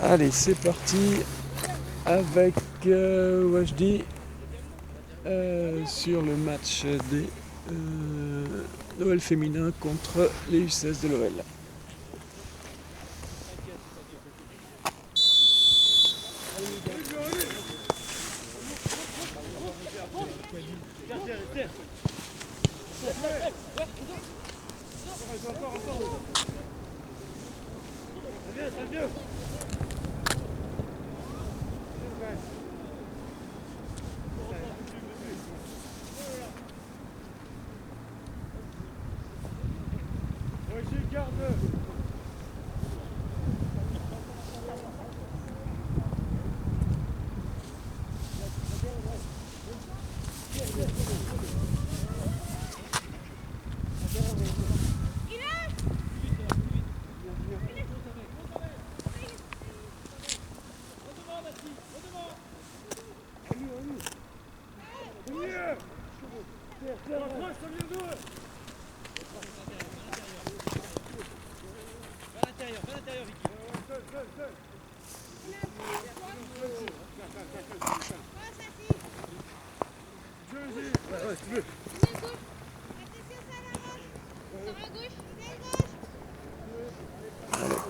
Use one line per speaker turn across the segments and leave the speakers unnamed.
Allez, c'est parti avec Wajdi sur le match des l'OL féminin contre les U16 de l'OL.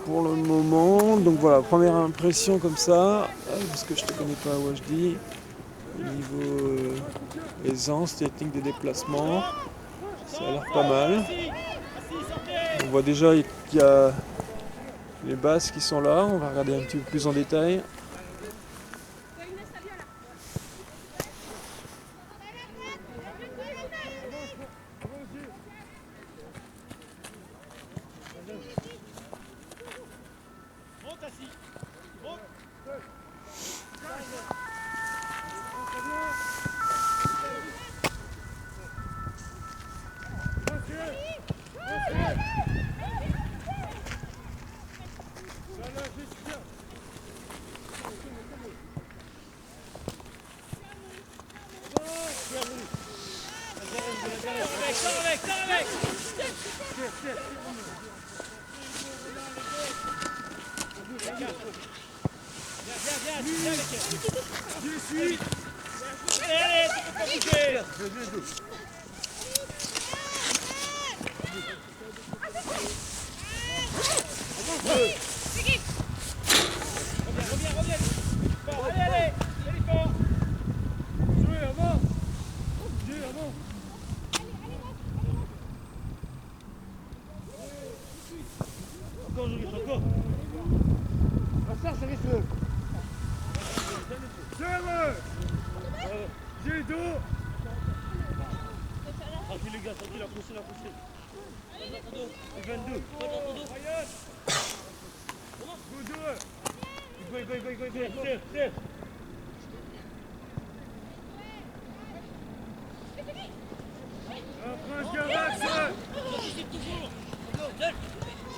Pour le moment, donc voilà, première impression comme ça, parce que je ne te connais pas Wajdi, niveau aisance, technique de déplacement, ça a l'air pas mal. On voit déjà qu'il y a les bases qui sont là, on va regarder un petit peu plus en détail.
Tranquille les gars, tranquille, la poussée. 22. Go. Approche Gavax.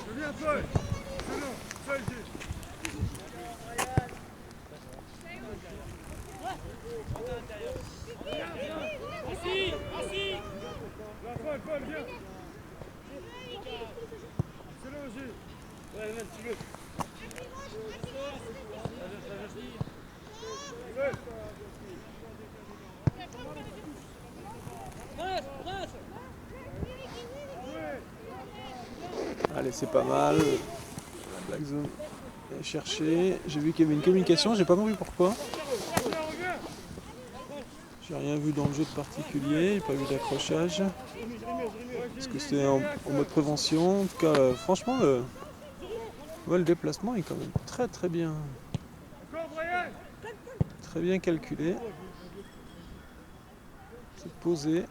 Je viens Paul. C'est long, seul Gilles. Assis. Paul, viens. C'est long Gilles. Ouais, même tu veux.
Allez, c'est pas mal. La black zone est cherchée. J'ai vu qu'il y avait une communication, j'ai pas compris pourquoi. J'ai rien vu dans le jeu de particulier, j'ai pas vu d'accrochage. Est-ce que c'était en mode prévention? En tout cas, franchement, le déplacement est quand même très bien. Très bien calculé. C'est posé.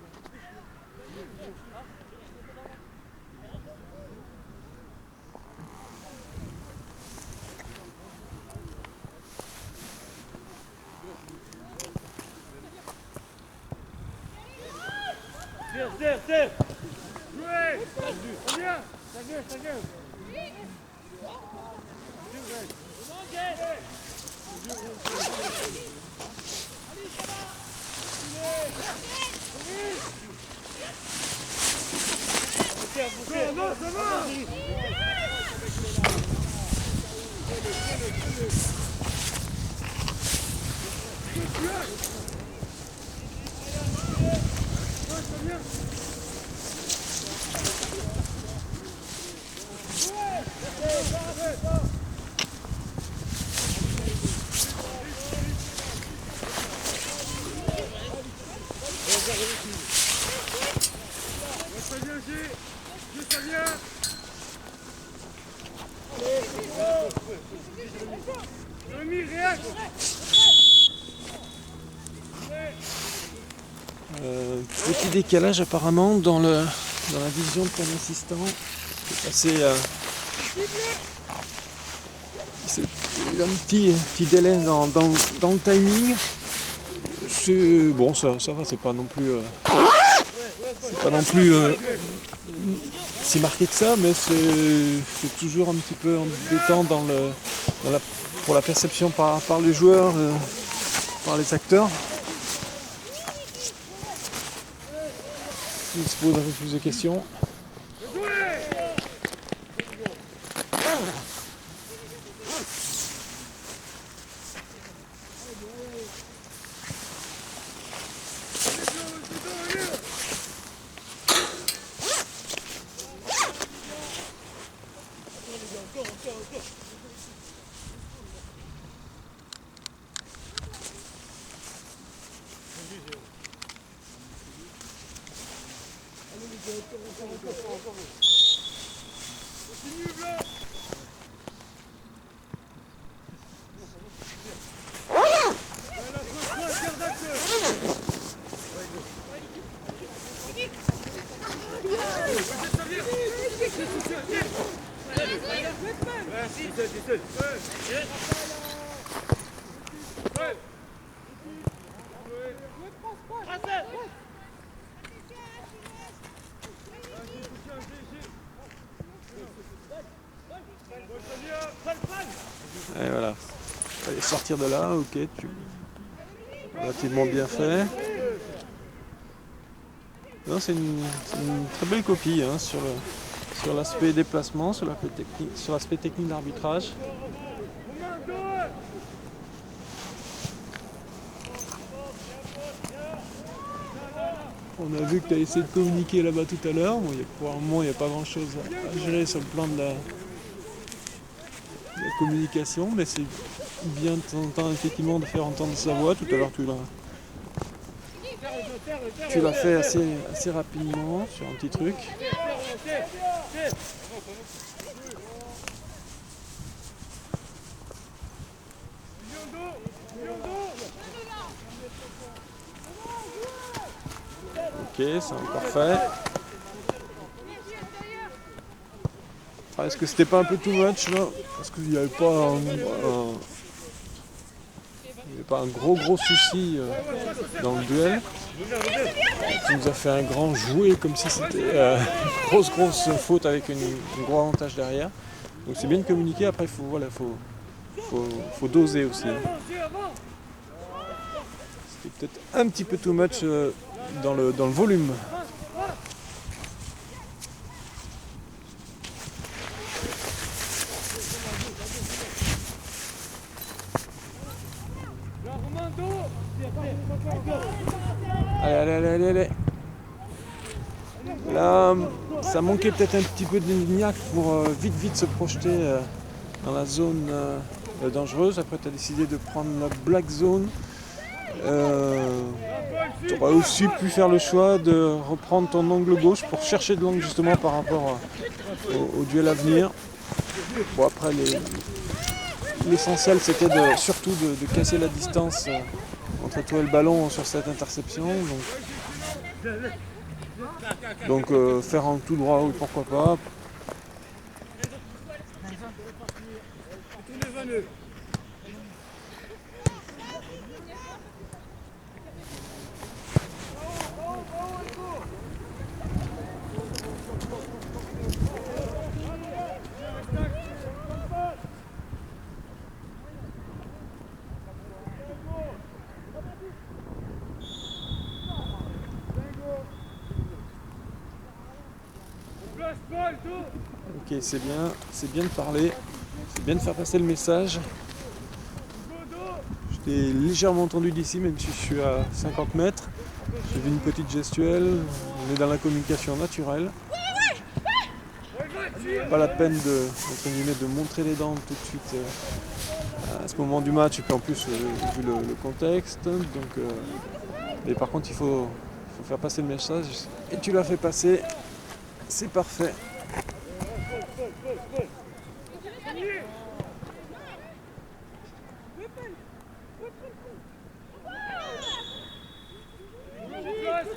Terre. Jouez. Viens. Ta gueule. Non, ça va. Très bien, J, ça vient. Jérémy, réact.
Petit décalage apparemment dans la vision de ton assistant. C'est un petit délai dans le timing. Bon, ça va, c'est pas non plus si marqué que ça, mais c'est toujours un petit peu embêtant pour la perception par les joueurs, par les acteurs. Ils se posent un peu plus de questions. Et voilà, allez sortir de là, ok, relativement bien fait. Non, c'est une très belle copie hein, sur l'aspect déplacement, sur l'aspect technique d'arbitrage. On a vu que tu as essayé de communiquer là-bas tout à l'heure. Bon, pour un moment, il n'y a pas grand-chose à gérer sur le plan de la communication, mais c'est bien de temps en temps effectivement de faire entendre sa voix. Tout à l'heure, tu l'as fait assez rapidement sur un petit truc. Ok, c'est encore fait. Est-ce que c'était pas un peu too much là? Parce qu'il n'y avait pas un gros souci dans le duel. Tu nous as fait un grand jouet comme si c'était une grosse faute avec un gros avantage derrière. Donc c'est bien de communiquer, après faut doser aussi. C'était peut-être un petit peu too much dans le volume. Allez. Là, ça manquait peut-être un petit peu de lignac pour vite se projeter dans la zone dangereuse. Après, tu as décidé de prendre la black zone. Tu aurais aussi pu faire le choix de reprendre ton angle gauche pour chercher de l'angle justement par rapport au duel à venir. Bon, après, l'essentiel c'était surtout de casser la distance entre toi et le ballon sur cette interception. Donc faire un tout droit, oui, pourquoi pas. Ok, c'est bien de parler, c'est bien de faire passer le message. l'ai légèrement tendu d'ici, même si je suis à 50 mètres. J'ai vu une petite gestuelle, on est dans la communication naturelle. Pas la peine entre guillemets, de montrer les dents tout de suite à ce moment du match, et puis en plus vu le contexte. Donc, mais par contre il faut faire passer le message, et tu l'as fait passer, c'est parfait.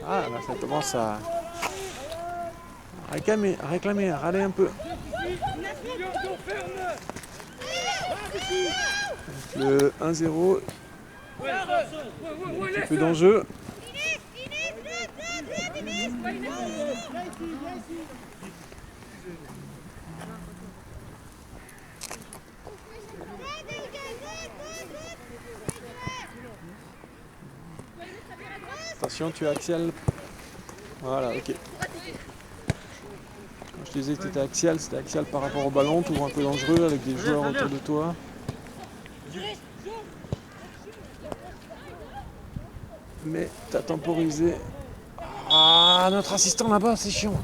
Ah là ça commence à réclamer, à râler un peu. Le 1-0, il y a un petit peu d'enjeu. Attention, tu es axial. Voilà, ok. Quand je te disais que tu étais axial, c'était axial par rapport au ballon, toujours un peu dangereux avec des joueurs autour de toi. Mais t'as temporisé. Ah, notre assistant là-bas, c'est chiant.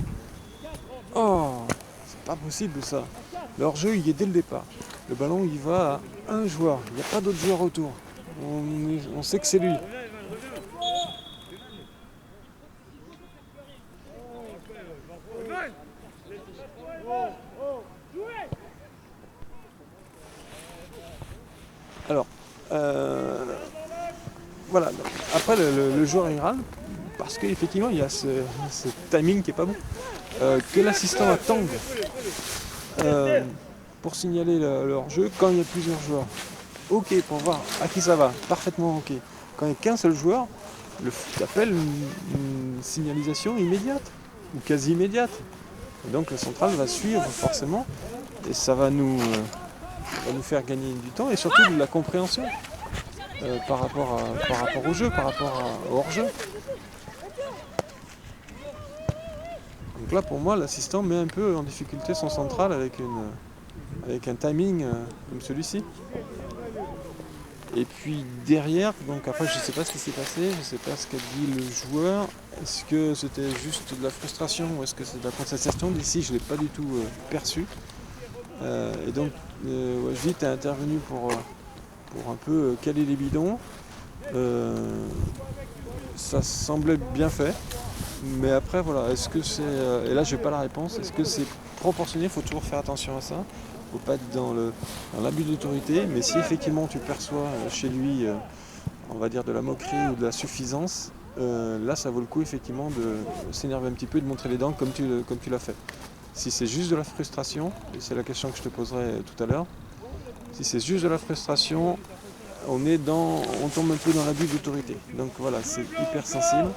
Oh, c'est pas possible ça. Leur jeu, il est dès le départ. Le ballon, il va à un joueur. Il n'y a pas d'autres joueurs autour. On sait que c'est lui. Alors, voilà. Après, le joueur il râle parce qu'effectivement, il y a ce timing qui est pas bon. Que l'assistant attende pour signaler leur jeu quand il y a plusieurs joueurs. Ok, pour voir à qui ça va. Parfaitement ok. Quand il n'y a qu'un seul joueur, le foot appelle une signalisation immédiate ou quasi immédiate. Et donc le central va suivre forcément et ça va nous faire gagner du temps et surtout de la compréhension par rapport au jeu, par rapport au hors-jeu. Donc là pour moi l'assistant met un peu en difficulté son central avec un timing comme celui-ci. Et puis derrière, donc après je ne sais pas ce qui s'est passé, je ne sais pas ce qu'a dit le joueur. Est-ce que c'était juste de la frustration ou est-ce que c'est de la contestation? D'ici je ne l'ai pas du tout perçu. Et donc Wajdi est intervenu pour un peu caler les bidons. Ça semblait bien fait. Mais après voilà, est-ce que c'est. Et là j'ai pas la réponse, est-ce que c'est proportionné? Il faut toujours faire attention à ça. Il ne faut pas être dans l'abus d'autorité, mais si effectivement tu perçois chez lui, on va dire de la moquerie ou de la suffisance, là ça vaut le coup effectivement de s'énerver un petit peu et de montrer les dents comme tu l'as fait. Si c'est juste de la frustration, et c'est la question que je te poserai tout à l'heure, si c'est juste de la frustration, on tombe un peu dans l'abus d'autorité. Donc voilà, c'est hyper sensible.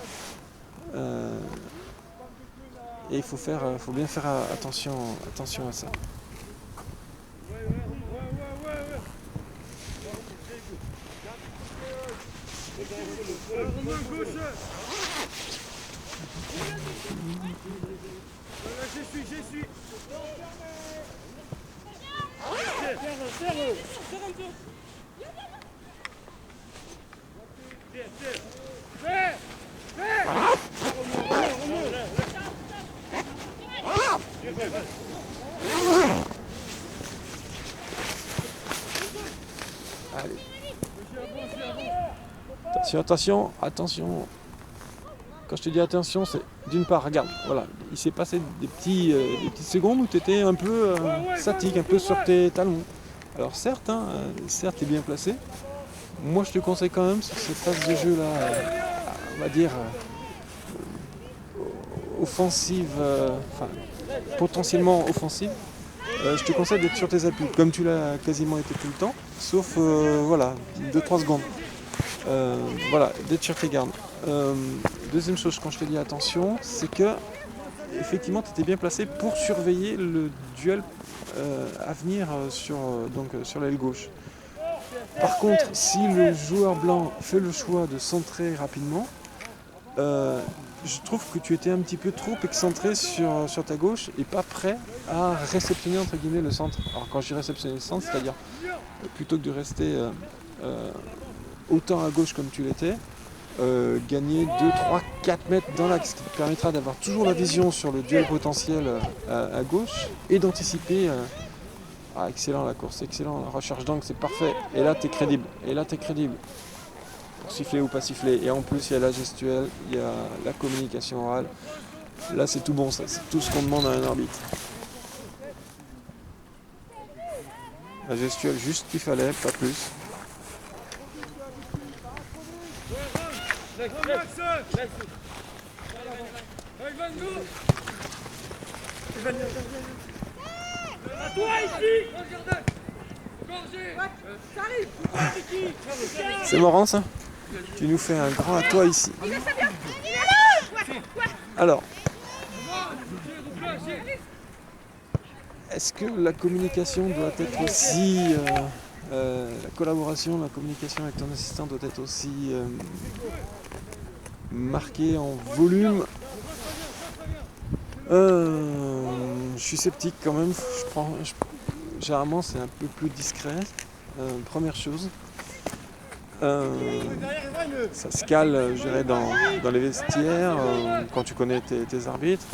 Et il faut bien faire attention à ça.
J'y suis.
Allez. Attention. Quand je te dis attention, c'est d'une part, regarde, voilà, il s'est passé des petites secondes où tu étais un peu statique, un peu sur tes talons. Alors certes, tu es bien placé. Moi je te conseille quand même sur cette phase de jeu là, on va dire offensive, potentiellement offensive, je te conseille d'être sur tes appuis, comme tu l'as quasiment été tout le temps, sauf 2-3 secondes. Voilà, d'être sur tes gardes. Deuxième chose, quand je te dis attention, c'est que effectivement tu étais bien placé pour surveiller le duel à venir sur l'aile gauche. Par contre, si le joueur blanc fait le choix de centrer rapidement, je trouve que tu étais un petit peu trop excentré sur ta gauche et pas prêt à réceptionner entre guillemets le centre. Alors quand je dis réceptionner le centre, c'est-à-dire plutôt que de rester autant à gauche comme tu l'étais, gagner 2, 3, 4 mètres dans l'axe, ce qui te permettra d'avoir toujours la vision sur le duel potentiel à gauche et d'anticiper. Excellent la course, excellent, la recherche d'angle, c'est parfait. Et là, tu es crédible. Pour siffler ou pas siffler. Et en plus, il y a la gestuelle, il y a la communication orale. Là, c'est tout bon, ça. C'est tout ce qu'on demande à un arbitre. La gestuelle, juste ce qu'il fallait, pas plus. C'est marrant ça. Tu nous fais un grand à toi ici. Alors, est-ce que la communication doit être aussi... la collaboration, la communication avec ton assistant doit être aussi marquée en volume? Je suis sceptique quand même. Généralement, c'est un peu plus discret. Première chose. Ça se cale, je dirais, dans les vestiaires, quand tu connais tes arbitres.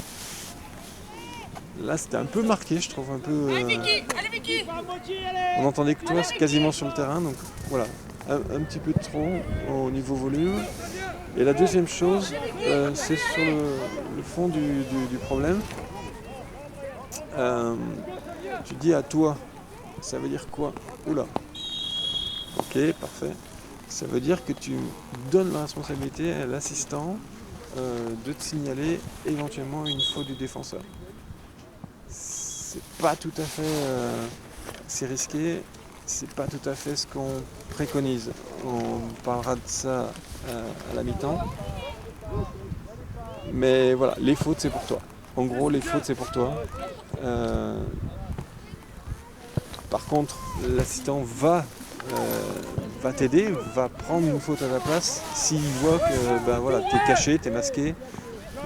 Là, c'était un peu marqué, je trouve, un peu... on entendait que toi, quasiment sur le terrain, donc voilà, un petit peu trop au niveau volume. Et la deuxième chose, c'est sur le fond du problème. Tu dis à toi, ça veut dire quoi? Oula. Ok, parfait. Ça veut dire que tu donnes la responsabilité à l'assistant de te signaler éventuellement une faute du défenseur. C'est pas tout à fait... c'est risqué, c'est pas tout à fait ce qu'on préconise. On parlera de ça à la mi-temps. Mais voilà, les fautes c'est pour toi. En gros, les fautes c'est pour toi. Par contre, l'assistant va t'aider, va prendre une faute à ta place s'il voit que t'es caché, t'es masqué,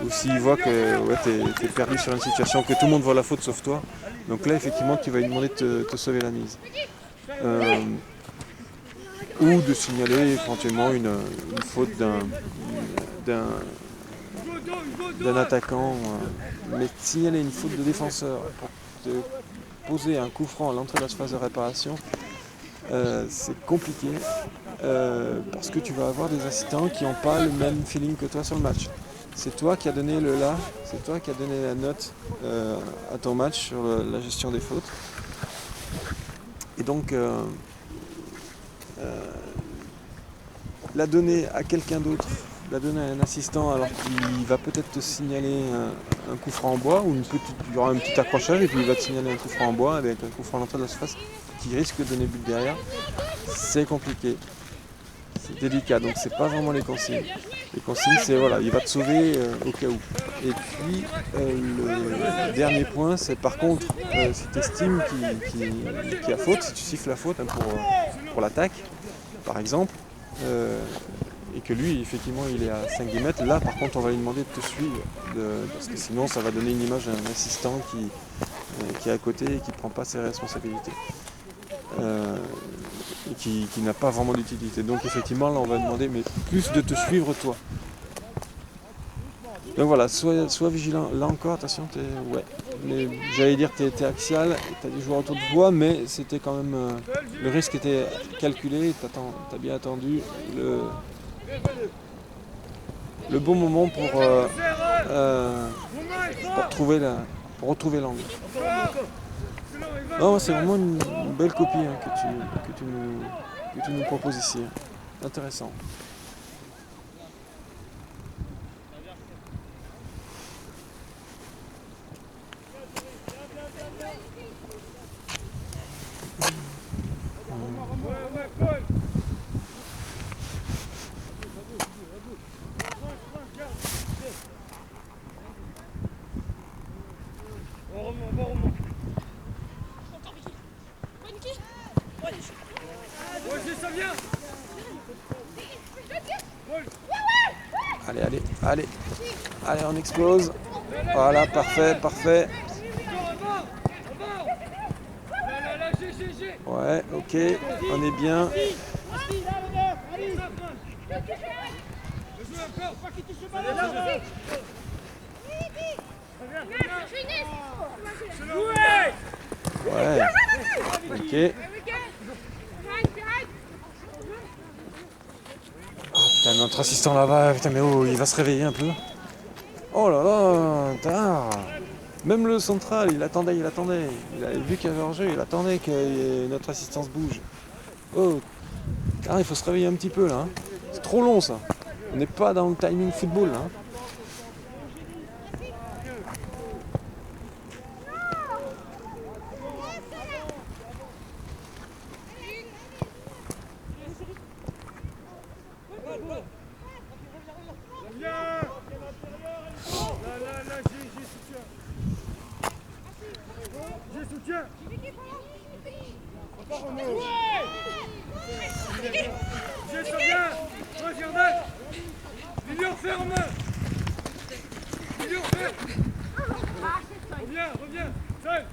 ou s'il voit que t'es perdu sur une situation, que tout le monde voit la faute sauf toi. Donc là, effectivement, tu vas lui demander de te sauver la mise. Ou de signaler éventuellement une faute d'un attaquant. Mais signaler une faute de défenseur pour te poser un coup franc à l'entrée de la phase de réparation, c'est compliqué parce que tu vas avoir des assistants qui n'ont pas le même feeling que toi sur le match. C'est toi qui as donné le là, c'est toi qui as donné la note à ton match sur la gestion des fautes. Et donc, la donner à quelqu'un d'autre, la donner à un assistant alors qu'il va peut-être te signaler un coup franc en bois, ou il y aura un petit accrochage et puis il va te signaler un coup franc en bois avec un coup franc à l'entrée de la surface qui risque de donner but derrière, c'est compliqué. C'est délicat, donc c'est pas vraiment les consignes. Les consignes, c'est voilà, il va te sauver au cas où. Et puis le dernier point, c'est par contre, si tu estimes qu'il y a faute, si tu siffles la faute pour l'attaque, par exemple, et que lui, effectivement, il est à 5-10 mètres, là, par contre, on va lui demander de te suivre, parce que sinon, ça va donner une image à un assistant qui est à côté et qui ne prend pas ses responsabilités. Et qui n'a pas vraiment d'utilité. Donc effectivement, là on va demander mais plus de te suivre toi. Donc voilà, sois vigilant. Là encore, attention, j'allais dire que t'es axial, tu as des joueurs autour de toi, mais c'était quand même... le risque était calculé, tu as bien attendu le bon moment pour retrouver l'angle. Non, c'est vraiment une belle copie que tu nous proposes ici. Intéressant. Allez, on explose. Voilà, parfait. Ouais, ok, on est bien.
Joue encore, pas qu'il touche le ballon.
Ouais. Ok. Oh, putain, notre assistant là-bas, putain, mais oh, il va se réveiller un peu. Oh là là, tard. Même le central, il attendait. Il avait vu qu'il y avait hors-jeu, il attendait que notre assistance bouge. Oh, il faut se réveiller un petit peu là. Hein. C'est trop long ça. On n'est pas dans le timing football là. Hein.
J'ai soutien. J'ai soutien. Regardez. Lilian ferme. Lilian ferme. Reviens. Seul.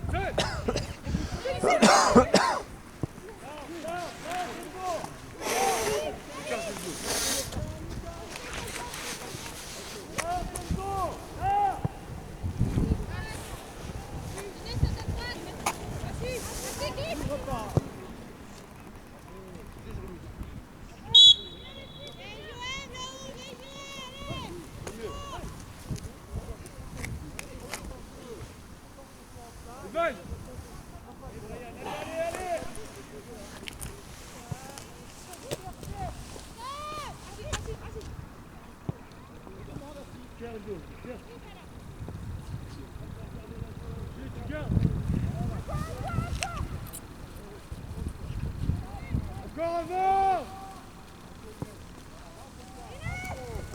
Encore avant.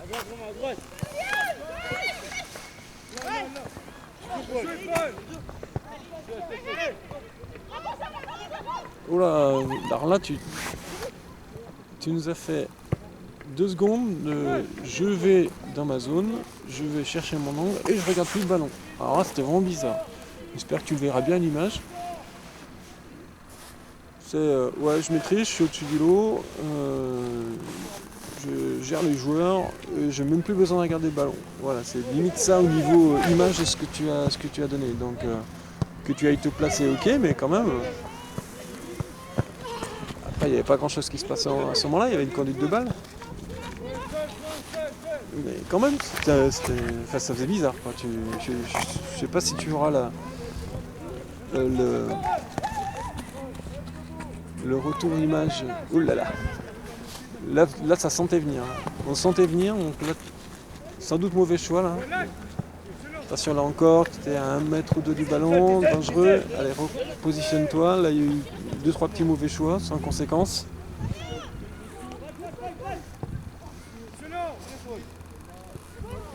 À droite.
Oula, alors là tu nous as fait 2 secondes de je vais dans ma zone, je vais chercher mon angle et je regarde plus le ballon. Alors là c'était vraiment bizarre. J'espère que tu le verras bien à l'image. C'est ouais, je maîtrise, je suis au-dessus du lot, je gère les joueurs, j'ai même plus besoin de regarder le ballon. Voilà, c'est limite ça au niveau image de ce que tu as donné. Donc que tu ailles te placer, ok, mais quand même. Après, il n'y avait pas grand chose qui se passait à ce moment-là, il y avait une conduite de balle. Mais quand même, ça faisait bizarre. Quoi. Je sais pas si tu auras le retour image. Ouh là là. Là, ça sentait venir. Hein. On sentait venir, donc là, sans doute mauvais choix là. Attention là encore, tu étais à 1 mètre ou 2 du ballon, dangereux. Allez, repositionne-toi. Là, il y a eu 2-3 petits mauvais choix, sans conséquence.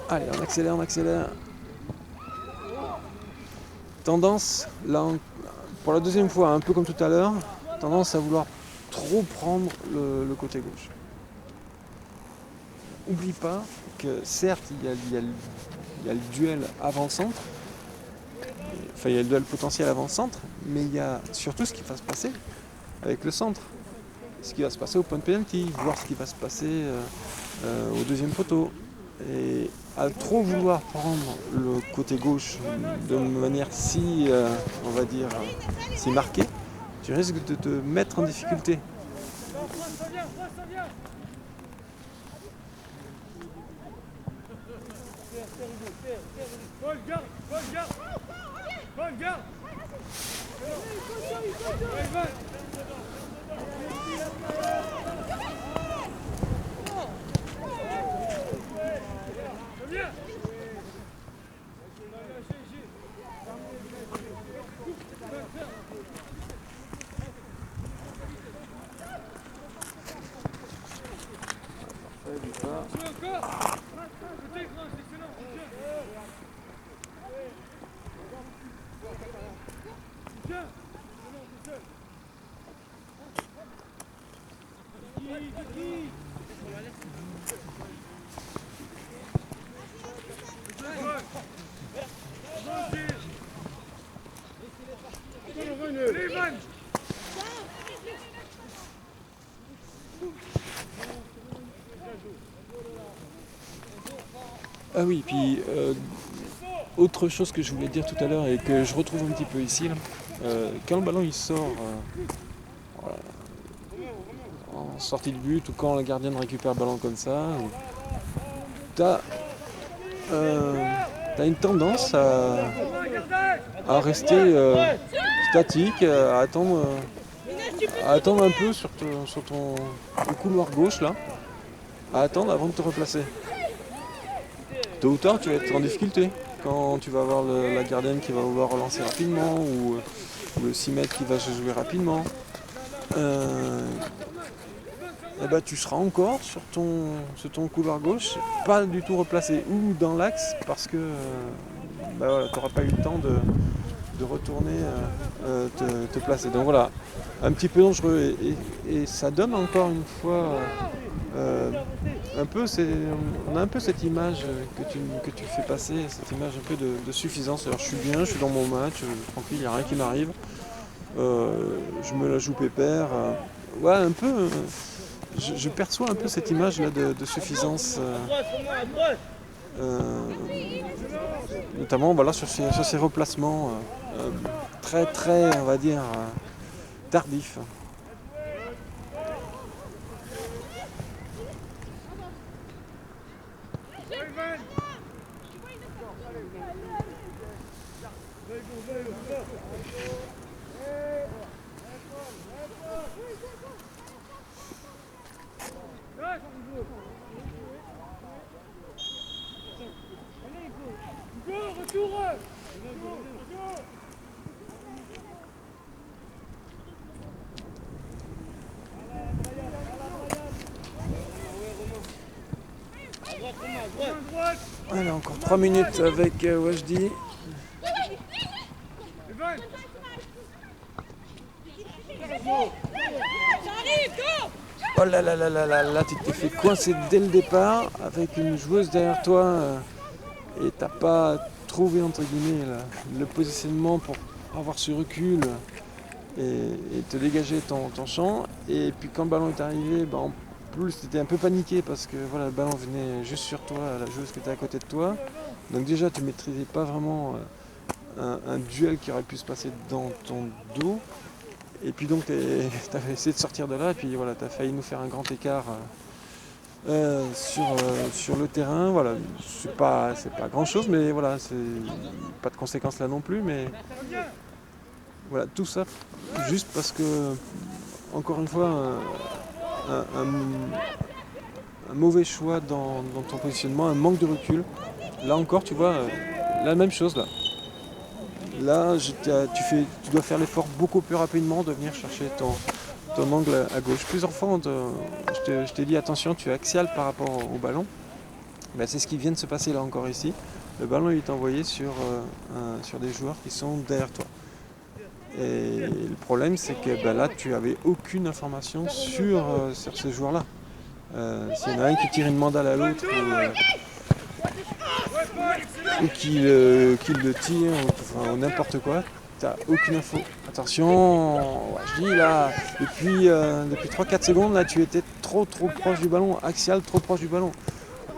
Allez, on accélère. Tendance, là, pour la deuxième fois, un peu comme tout à l'heure, tendance à vouloir trop prendre le côté gauche. Oublie pas que certes, il y a le duel avant-centre, enfin il y a le duel potentiel avant-centre, mais il y a surtout ce qui va se passer avec le centre. Ce qui va se passer au point de penalty, voir ce qui va se passer au deuxième poteau. Et à trop vouloir prendre le côté gauche de manière si, on va dire, si marquée, tu risques de te mettre en difficulté.
Paul, garde.
Ah oui, puis autre chose que je voulais dire tout à l'heure et que je retrouve un petit peu ici, là, quand le ballon il sort voilà, en sortie de but ou quand la gardienne récupère le ballon comme ça, t'as t'as une tendance à rester statique, à attendre un peu sur ton couloir gauche là, à attendre avant de te replacer. Tôt ou tard, tu vas être en difficulté quand tu vas avoir la gardienne qui va vouloir relancer rapidement ou le 6 mètres qui va se jouer rapidement. Et bah, tu seras encore sur ton couloir gauche, pas du tout replacé ou dans l'axe parce que bah voilà, tu n'auras pas eu le temps de retourner te placer. Donc voilà, un petit peu dangereux et ça donne encore une fois on a un peu cette image que tu fais passer, cette image un peu de suffisance. Alors je suis bien, je suis dans mon match, tranquille, il n'y a rien qui m'arrive. Je me la joue pépère. Ouais, un peu. Je perçois un peu cette image là de suffisance. Notamment voilà, sur ces replacements très très, on va dire, tardifs. Allez, encore 3 minutes avec Wajdi. Oh là là là là là là, tu t'es fait coincer dès le départ avec une joueuse derrière toi et t'as pas trouvé entre guillemets le positionnement pour avoir ce recul et te dégager ton champ. Et puis quand le ballon est arrivé, bah, en plus tu étais un peu paniqué parce que voilà, le ballon venait juste sur toi, la joueuse qui était à côté de toi. Donc déjà tu maîtrisais pas vraiment un duel qui aurait pu se passer dans ton dos. Et puis donc tu as essayé de sortir de là et puis voilà, tu as failli nous faire un grand écart sur le terrain. Voilà, c'est pas grand chose, mais voilà, c'est pas de conséquences là non plus. Mais voilà, tout ça juste parce que, encore une fois, un mauvais choix dans ton positionnement, un manque de recul. Là encore, tu vois, la même chose là. Là, tu dois faire l'effort beaucoup plus rapidement de venir chercher ton angle à gauche. Plusieurs fois, je t'ai dit attention, tu es axial par rapport au ballon. Ben, c'est ce qui vient de se passer là encore ici. Le ballon est envoyé sur des joueurs qui sont derrière toi. Et le problème, c'est que ben, là, tu n'avais aucune information sur ces joueurs-là. S'il y en a un qui tire une mandale à l'autre ou qu'il le tire ou n'importe quoi, t'as aucune info. Attention, je dis là, depuis 3-4 secondes, là tu étais trop proche du ballon, axial, trop proche du ballon.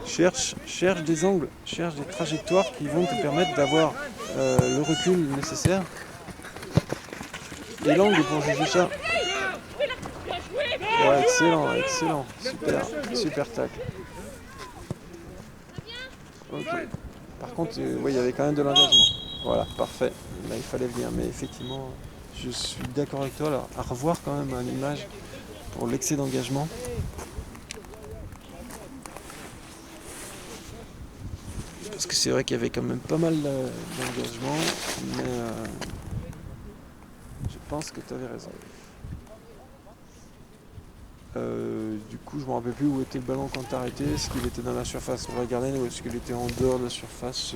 Cherche des angles, cherche des trajectoires qui vont te permettre d'avoir le recul nécessaire et l'angle pour juger ça. Ouais, excellent, super tacle. Ok. Par contre, il y avait quand même de l'engagement. Voilà, parfait. Là, il fallait venir. Mais effectivement, je suis d'accord avec toi. Alors, à revoir quand même à l'image pour l'excès d'engagement. Parce que c'est vrai qu'il y avait quand même pas mal d'engagement. Mais je pense que tu avais raison. Du coup, je me rappelle plus où était le ballon quand t'as arrêté, est-ce qu'il était dans la surface pour la gardienne ou est-ce qu'il était en dehors de la surface.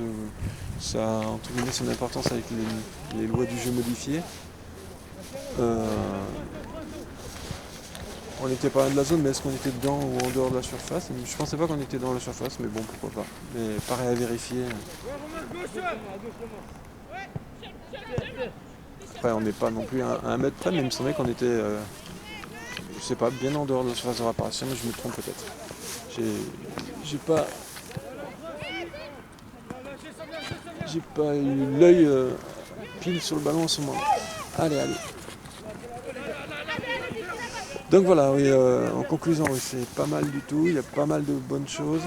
Ça a entre guillemets son importance avec les lois du jeu modifiées. On n'était pas loin de la zone, mais est-ce qu'on était dedans ou en dehors de la surface? Je pensais pas qu'on était dans la surface, mais bon, pourquoi pas. Mais pareil à vérifier. Après, on n'est pas non plus à 1 mètre près, mais il me semblait qu'on était sais pas, bien en dehors de la surface de réparation, mais je me trompe peut-être. J'ai pas eu l'œil pile sur le ballon en ce moment. Allez. Donc voilà, oui, en conclusion, oui, c'est pas mal du tout, il y a pas mal de bonnes choses.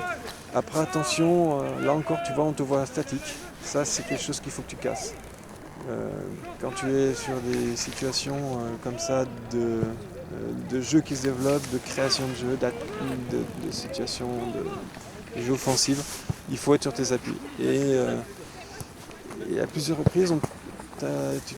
Après attention, là encore tu vois, on te voit statique. Ça c'est quelque chose qu'il faut que tu casses. Quand tu es sur des situations comme ça de jeux qui se développent, de création de jeux, de situations de jeux offensifs, il faut être sur tes appuis. Et à plusieurs reprises, tu